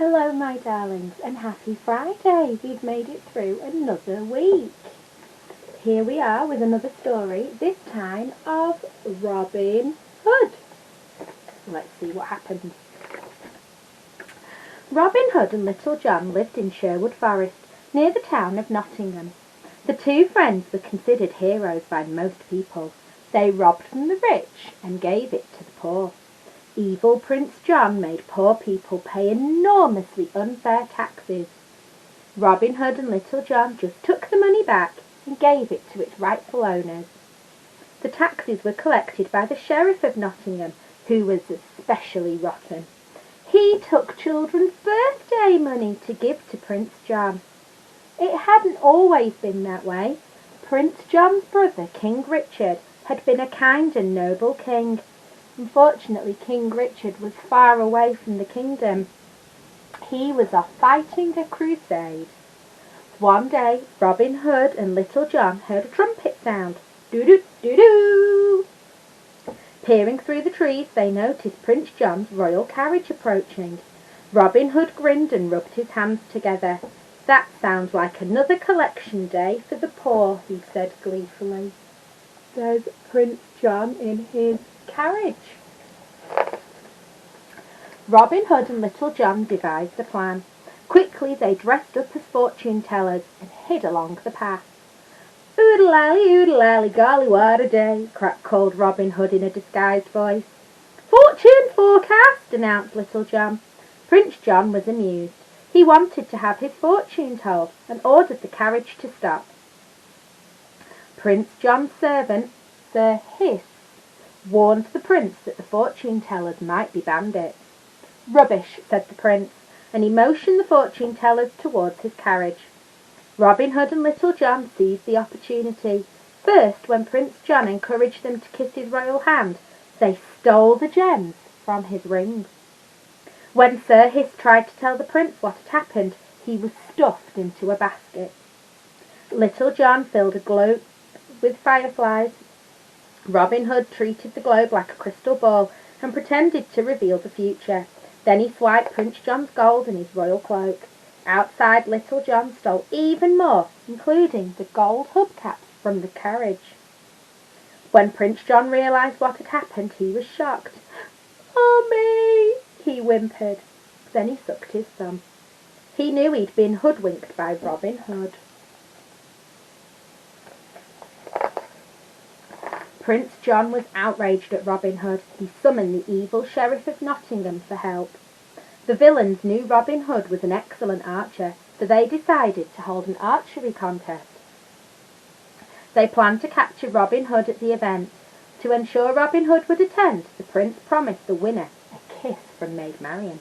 Hello my darlings and happy Friday. We've made it through another week. Here we are with another story, this time of Robin Hood. Let's see what happens. Robin Hood and Little John lived in Sherwood Forest, near the town of Nottingham. The two friends were considered heroes by most people. They robbed from the rich and gave it to the poor. Evil Prince John made poor people pay enormously unfair taxes. Robin Hood and Little John just took the money back and gave it to its rightful owners. The taxes were collected by the Sheriff of Nottingham, who was especially rotten. He took children's birthday money to give to Prince John. It hadn't always been that way. Prince John's brother, King Richard, had been a kind and noble king. Unfortunately, King Richard was far away from the kingdom. He was off fighting a crusade. One day, Robin Hood and Little John heard a trumpet sound. Doo-doo-doo-doo! Peering through the trees, they noticed Prince John's royal carriage approaching. Robin Hood grinned and rubbed his hands together. "That sounds like another collection day for the poor," he said gleefully. "There's Prince John in his carriage." Robin Hood and Little John devised a plan. Quickly they dressed up as fortune tellers and hid along the path. "Oodle-lally, golly, what a day!" called Robin Hood in a disguised voice. "Fortune forecast," announced Little John. Prince John was amused. He wanted to have his fortune told and ordered the carriage to stop. Prince John's servant, Sir Hiss, warned the prince that the fortune tellers might be bandits. "Rubbish," said the prince, and he motioned the fortune tellers towards his carriage. Robin Hood and Little John seized the opportunity. First, when Prince John encouraged them to kiss his royal hand, they stole the gems from his ring. When Sir Hiss tried to tell the prince what had happened, he was stuffed into a basket. Little John filled a globe with fireflies. Robin Hood treated the globe like a crystal ball and pretended to reveal the future. Then he swiped Prince John's gold and his royal cloak. Outside, Little John stole even more, including the gold hubcaps from the carriage. When Prince John realised what had happened, he was shocked. "Oh me!" he whimpered. Then he sucked his thumb. He knew he'd been hoodwinked by Robin Hood. Prince John was outraged at Robin Hood. He summoned the evil Sheriff of Nottingham for help. The villains knew Robin Hood was an excellent archer, so they decided to hold an archery contest. They planned to capture Robin Hood at the event. To ensure Robin Hood would attend, the prince promised the winner a kiss from Maid Marian.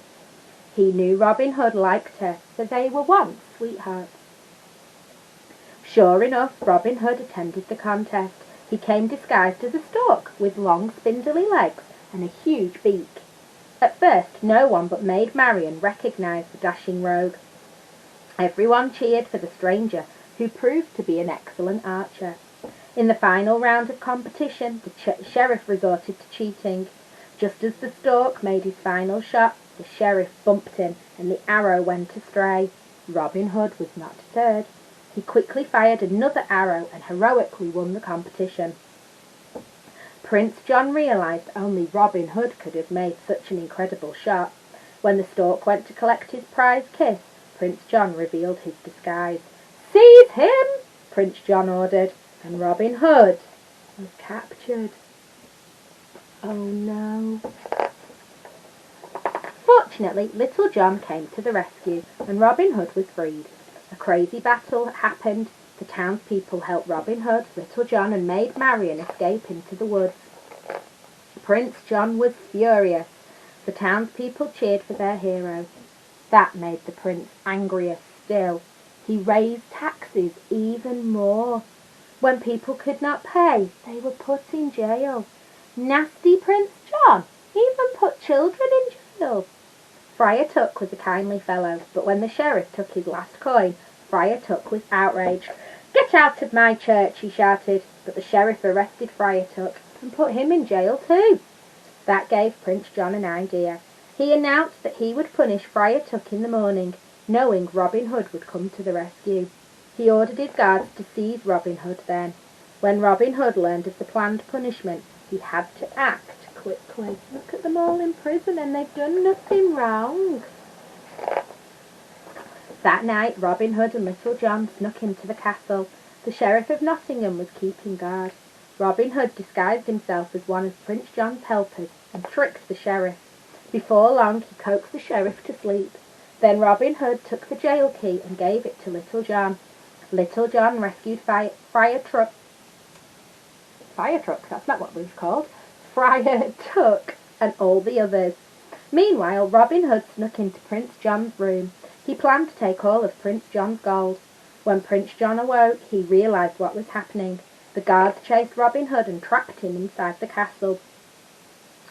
He knew Robin Hood liked her, so they were once sweethearts. Sure enough, Robin Hood attended the contest. He came disguised as a stork, with long spindly legs and a huge beak. At first, no one but Maid Marian recognised the dashing rogue. Everyone cheered for the stranger, who proved to be an excellent archer. In the final round of competition, the sheriff resorted to cheating. Just as the stork made his final shot, the sheriff bumped him, and the arrow went astray. Robin Hood was not deterred. He quickly fired another arrow and heroically won the competition. Prince John realised only Robin Hood could have made such an incredible shot. When the stork went to collect his prize kiss, Prince John revealed his disguise. "Seize him!" Prince John ordered, and Robin Hood was captured. Oh no. Fortunately, Little John came to the rescue, and Robin Hood was freed. A crazy battle happened. The townspeople helped Robin Hood, Little John and Maid Marian escape into the woods. Prince John was furious. The townspeople cheered for their hero. That made the prince angrier still. He raised taxes even more. When people could not pay, they were put in jail. Nasty Prince John even put children in jail. Friar Tuck was a kindly fellow, but when the sheriff took his last coin, Friar Tuck was outraged. "Get out of my church," he shouted, but the sheriff arrested Friar Tuck and put him in jail too. That gave Prince John an idea. He announced that he would punish Friar Tuck in the morning, knowing Robin Hood would come to the rescue. He ordered his guards to seize Robin Hood then. When Robin Hood learned of the planned punishment, he had to act quickly. Look at them all in prison and they've done nothing wrong. That night Robin Hood and Little John snuck into the castle. The Sheriff of Nottingham was keeping guard. Robin Hood disguised himself as one of Prince John's helpers and tricked the sheriff. Before long he coaxed the sheriff to sleep. Then Robin Hood took the jail key and gave it to Little John. Little John rescued Friar Tuck, that's not what it was called, Friar Tuck and all the others. Meanwhile, Robin Hood snuck into Prince John's room. He planned to take all of Prince John's gold. When Prince John awoke, he realised what was happening. The guards chased Robin Hood and trapped him inside the castle.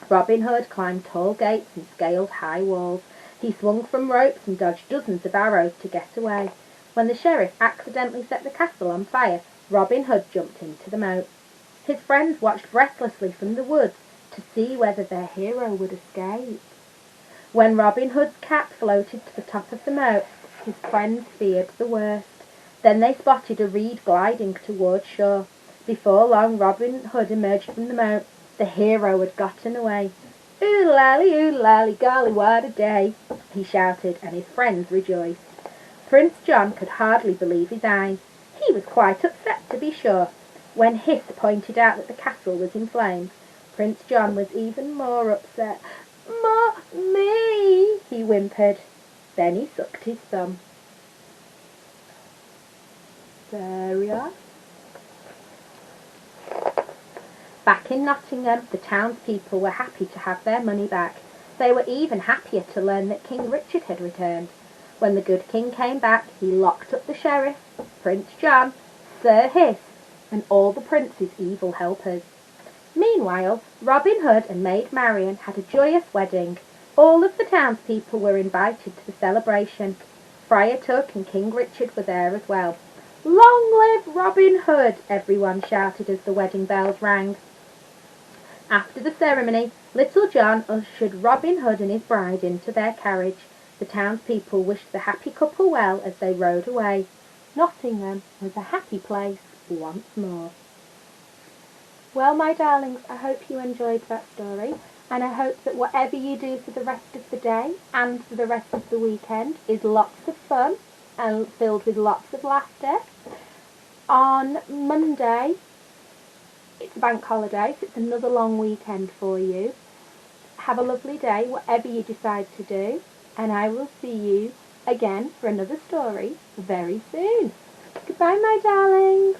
Robin Hood climbed tall gates and scaled high walls. He swung from ropes and dodged dozens of arrows to get away. When the sheriff accidentally set the castle on fire, Robin Hood jumped into the moat. His friends watched breathlessly from the woods to see whether their hero would escape. When Robin Hood's cat floated to the top of the moat, his friends feared the worst. Then they spotted a reed gliding towards shore. Before long, Robin Hood emerged from the moat. The hero had gotten away. Ooh lally, golly, what a day, he shouted, and his friends rejoiced. Prince John could hardly believe his eyes. He was quite upset, to be sure. When Hiss pointed out that the castle was in flames, Prince John was even more upset. Me, he whimpered. Then he sucked his thumb. There we are. Back in Nottingham, the townspeople were happy to have their money back. They were even happier to learn that King Richard had returned. When the good king came back, he locked up the sheriff, Prince John, Sir Hiss, and all the prince's evil helpers. Meanwhile, Robin Hood and Maid Marian had a joyous wedding. All of the townspeople were invited to the celebration. Friar Tuck and King Richard were there as well. Long live Robin Hood, everyone shouted as the wedding bells rang. After the ceremony, Little John ushered Robin Hood and his bride into their carriage. The townspeople wished the happy couple well as they rode away. Nottingham was a happy place once more. Well, my darlings, I hope you enjoyed that story, and I hope that whatever you do for the rest of the day and for the rest of the weekend is lots of fun and filled with lots of laughter. On Monday, it's a bank holiday, so it's another long weekend for you. Have a lovely day, whatever you decide to do, and I will see you again for another story very soon. Goodbye, my darlings.